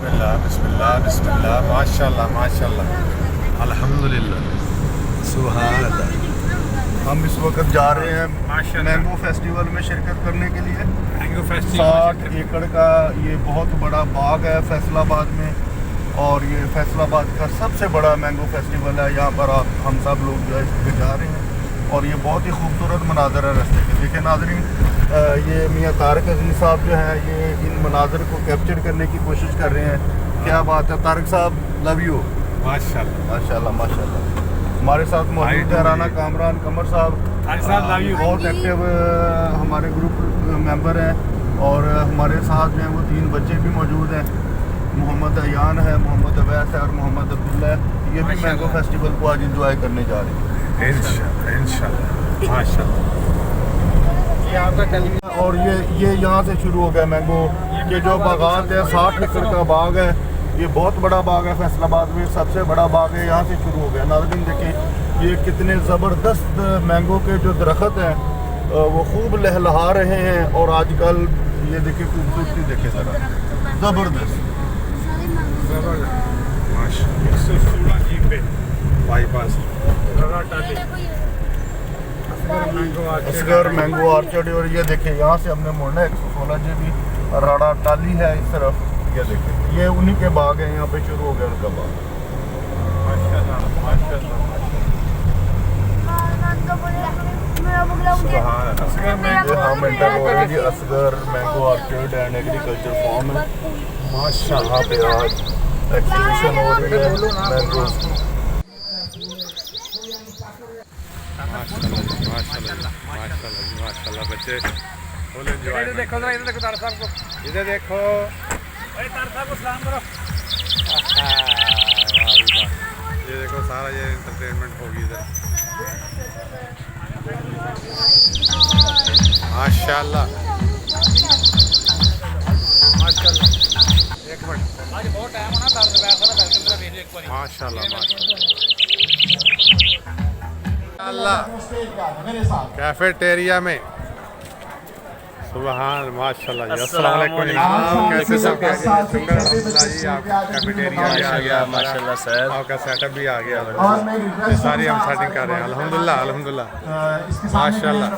बिस्मिल्लाह बिस्मिल्लाह बिस्मिल्लाह माशाल्लाह माशाल्लाह अल्हम्दुलिल्लाह सुभान अल्लाह। हम इस वक्त जा रहे हैं मैंगो फेस्टिवल में शिरकत करने के लिए। मैंगो फेस्टिवल 60 एकड़ का ये बहुत बड़ा बाग है फैसलाबाद में, और ये फैसलाबाद का सबसे बड़ा मैंगो फेस्टिवल है। यहाँ पर हम सब लोग जो है इसके जा रहे हैं, और ये बहुत ही खूबसूरत मनाजर है रास्ते के। देखिए नाज़रीन, ये मियाँ तारक अजीज़ साहब जो हैं ये इन मनाजर को कैप्चर करने की कोशिश कर रहे हैं। क्या बात है तारक साहब, लव यू। माशाल्लाह माशाल्लाह माशाल्लाह। हमारे साथ मौजूद है राना कामरान कमर साहब, लव यू। बहुत एक्टिव हमारे ग्रुप मेंबर हैं, और हमारे साथ जो हैं वो 3 बच्चे भी मौजूद हैं। मोहम्मद अयान है, मोहम्मद अवैस है और मोहम्मद अब्दुल्ला है। ये भी मैंगो फेस्टिवल को आज इंजॉय करने जा रहे हैं इंशाल्लाह माशाल्लाह। और ये यहाँ से शुरू हो गया मैंगो के जो बागात है। 60 एकड़ का बाग है, ये बहुत बड़ा बाग है फैसलाबाद में, सबसे बड़ा बाग है। यहाँ से शुरू हो गया। नाज़रीन देखें ये कितने ज़बरदस्त मैंगो के जो दरख्त हैं वो खूब लहलहा रहे हैं। और आजकल ये देखिए खूबसूरती देखे ज़रा, ज़बरदस्त बाईपास असगर मैंगो ऑर्चर्ड। और ये देखें यहाँ से हमने मोड़ना है 116 जी भी राड़ा टाली है इस तरफ। ये देखें ये उन्हीं के बाग हैं, यहाँ पे शुरू हो गया उनका बाग। हम एंटर हो रहे हैं जी Asgar mango orchard and agriculture farm है। माशाल्लाह पे आज एक्सिबिशन हो रही है मैंगो। माशाल्लाह बच्चे फुल एंजॉय। इधर देखो जरा, इधर देखो तार साहब को, इधर देखो। अरे तार साहब को सलाम करो। ये देखो सारा ये एंटरटेनमेंट होगी इधर। माशाल्लाह माशाल्लाह। एक मिनट, आज बहुत टाइम होना तार से बैठ कर वेलकम करा वीडियो एक बार। माशाल्लाह माशाल्लाह। कैफेटेरिया में सुबहान माशाल्लाह। अस्सलाम वालेकुम। कैसे सब जी? आप कैफेटेरिया में आ गया माशाल्लाह सर, आपका सेटअप भी आ गया। ये सारी हम सेटिंग कर रहे हैं अल्हम्दुलिल्लाह अल्हम्दुलिल्लाह माशाल्लाह।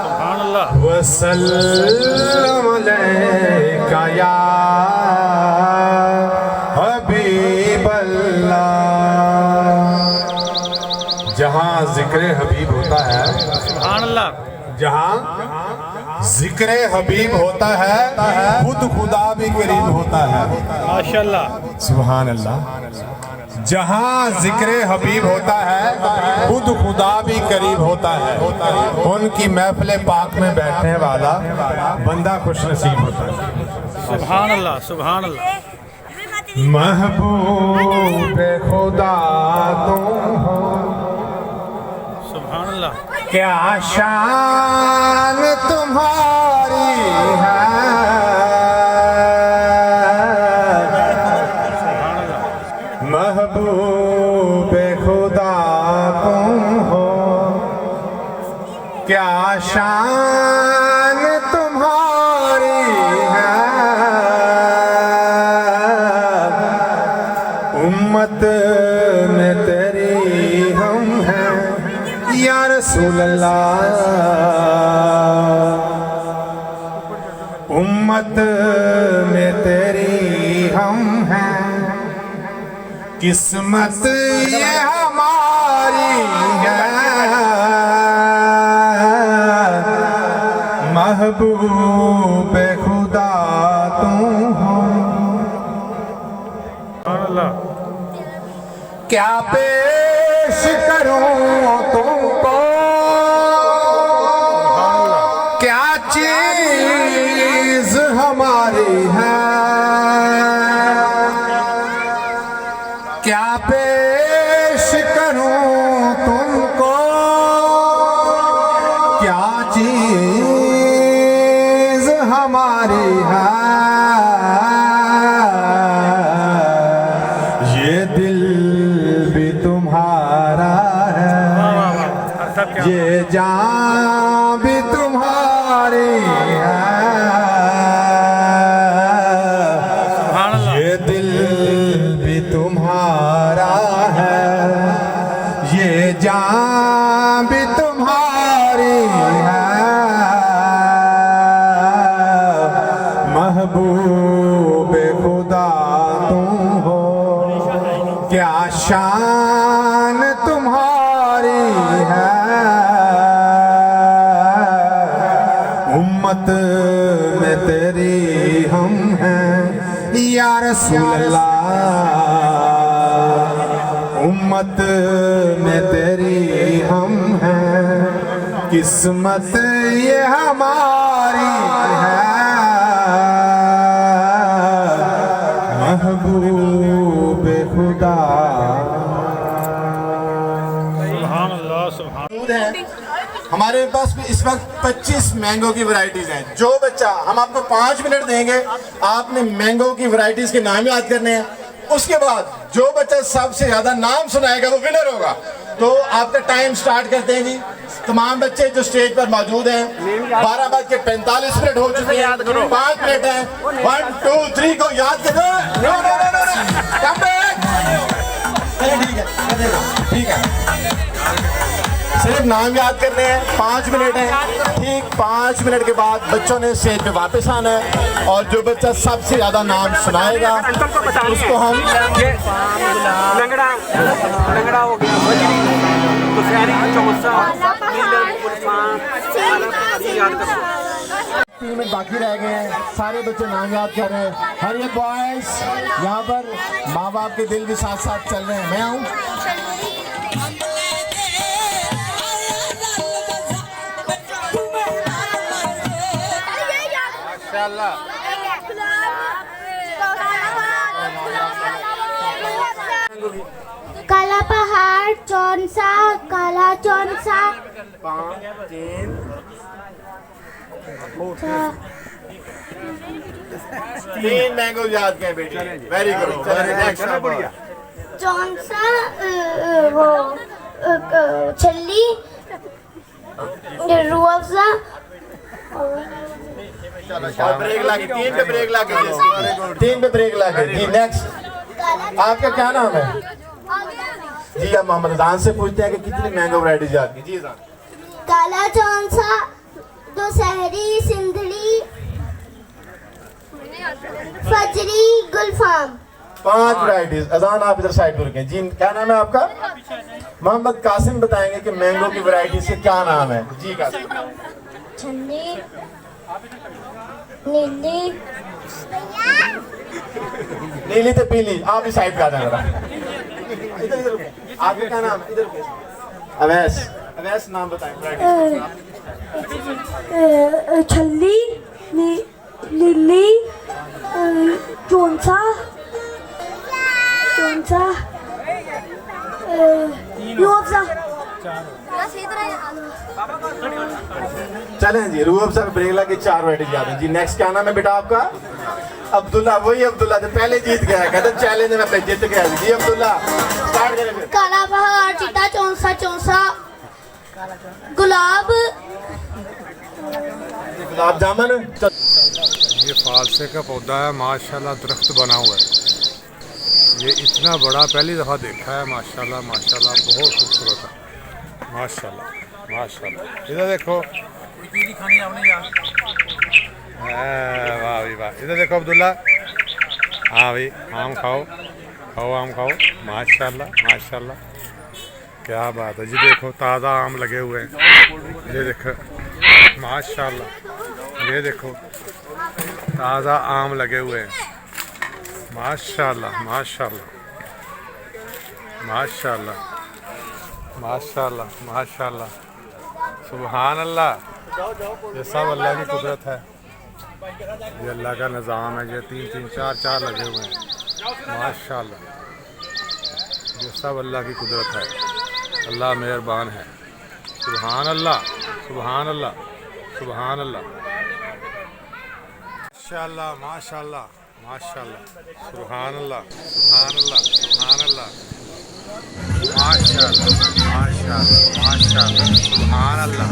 सुभान अल्लाह वसल्लम अलैका या हबीबल्लाह। जहाँ जिक्र हबीब होता है, सुभान अल्लाह, जहाँ जिक्र हबीब होता है खुद खुदा भी करीब होता है। माशाल्लाह सुभान अल्लाह। जहाँ जिक्र हबीब होता है खुद खुदा भी करीब होता है। उनकी महफिल पाक में बैठने वाला बंदा खुश नसीब होता है। सुभान अल्लाह सुभान अल्लाह। महबूब खुदा तुम हो, सुभान अल्लाह। क्या शान तुम्हारी है, महबूब खुदा तुम हो, क्या शान तुम्हारी है। उम्मत में तेरी हम हैं या रसूल अल्लाह। उम्मत में तेरी हम हैं, किस्मत ये हमारी है। महबूब खुदा तुम हो, क्या पेश करूं तुमको, क्या चीज हमारी है। क्या पेश करूं तुमको, क्या चीज हमारी है। ये दिल भी तुम्हारा है, ये जान भी तुम्हारी है। में तेरी हम हैं या रसूल अल्लाह, उम्मत में तेरी हम हैं, किस्मत ये हमारी है, महबूब खुदा। हमारे पास भी इस वक्त 25 मैंगो की वैरायटीज हैं। जो बच्चा, हम आपको 5 मिनट देंगे, आपने मैंगो की वैरायटीज के नाम याद करने हैं। उसके बाद जो बच्चा सबसे ज्यादा नाम सुनाएगा वो विनर होगा। तो आपका टाइम स्टार्ट करते हैं जी। तमाम बच्चे जो स्टेज पर मौजूद हैं, 12:45 हो चुके हैं, 5 मिनट हैं। 1 2 3 को याद करो। No no no no come back. ठीक है, ठीक है, सिर्फ नाम याद करने हैं। 5 मिनट है, ठीक 5 मिनट के बाद बच्चों ने स्टेज पे वापस आना है और जो बच्चा सबसे ज्यादा नाम सुनाएगा उसको हम लंगड़ा लंगड़ा हो गया, बजरी, दुशहरी, चौसा, याद करो। 3 मिनट बाकी रह गए हैं, सारे बच्चे नाम याद कर रहे हैं। हर ये बॉयज, यहाँ पर माँ बाप के दिल भी साथ साथ चल रहे हैं। मैं आऊँ? काला पहाड़, चौंसा, काला चौंसा, 3 मैंगो याद किए बेटी, वेरी गुड। चौंसा, वो छल्ली, रूह अफ़ज़ा और ब्रेक लगे, 3 पे ब्रेक लगे, 3 पे ब्रेक लगे जी। नेक्स्ट, आपका क्या नाम है जी? हम मोहम्मद अजान से पूछते हैं कि कितनी मैंगो वैरायटीज याद की जी? अजान। काला चौंसा, दुशहरी, सिंधड़ी, फजरी, गुलफाम। 5 वैरायटीज। अजान आप इधर साइड पर रुकें जी। क्या नाम है आपका? मोहम्मद कासिम बताएंगे कि मैंगो की वैरायटीज के क्या नाम है जी? कासिम। छन्नी, नीली, नीली तो पीली। आप भी साइड का जरा इधर इधर। आपका क्या नाम है? इधर। अवैस। अवैस नाम बताएं वैरायटी। छल्ली, नीली, चौंसा, रूह अफ़ज़ा। चलें जी, रूह अफ़ज़ा ब्रेक लगे, 4 वैरायटीज याद है जी। नेक्स्ट क्या नाम है बेटा आपका? अब्दुल्ला। वही अब्दुल्ला जो पहले जीत गया है, कहते चैलेंज में पे जीत गया जी। अब्दुल्ला स्टार्ट करें फिर। काला पहाड़, चिट्टा चौंसा, चौंसा, गुलाब, गुलाब जामुन। ये फालसे का पौधा है, माशाल्लाह दरख्त बना हुआ है। ये इतना बड़ा पहली दफ़ा देखा है। माशाल्लाह माशाल्लाह, बहुत खूबसूरत है। माशाल्लाह माशाल्लाह। इधर देखो, वाह भाई वाह। इधर देखो अब्दुल्ला। हाँ भाई, आम खाओ, खाओ आम खाओ। माशाल्लाह माशाल्लाह, क्या बात है जी। देखो ताज़ा आम लगे हुए हैं, ये देखो माशाल्लाह। ये देखो ताज़ा आम लगे हुए हैं। माशाल्लाह माशाल्लाह माशाल्लाह माशाल्लाह माशाल्लाह, सुभान अल्लाह। ये सब अल्लाह की कुदरत है, ये अल्लाह का निज़ाम है। ये 3-3 4-4 लगे हुए हैं। माशाल्लाह, ये सब अल्लाह की कुदरत है। अल्लाह मेहरबान है। सुभान अल्लाह सुभान अल्लाह सुभान अल्लाह। माशाल्लाह माशाल्लाह माशाल्लाह, सुभान अल्लाह सुभान अल्लाह सुभान अल्लाह। माशाल्लाह माशाल्लाह माशाल्लाह, सुभान अल्लाह।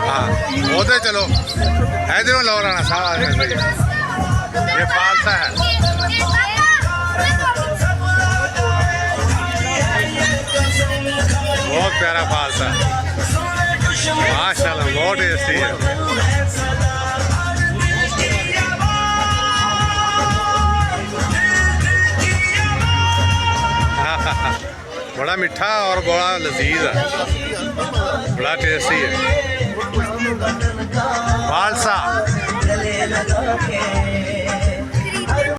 हाँ होते चलो, हैदरों लौराना साहब। ये फालसा है, बहुत प्यारा फालसा है। माशाल्लाह, बहुत टेस्टी है। बड़ा मीठा और बड़ा लजीज है, बड़ा टेस्टी है। फालसा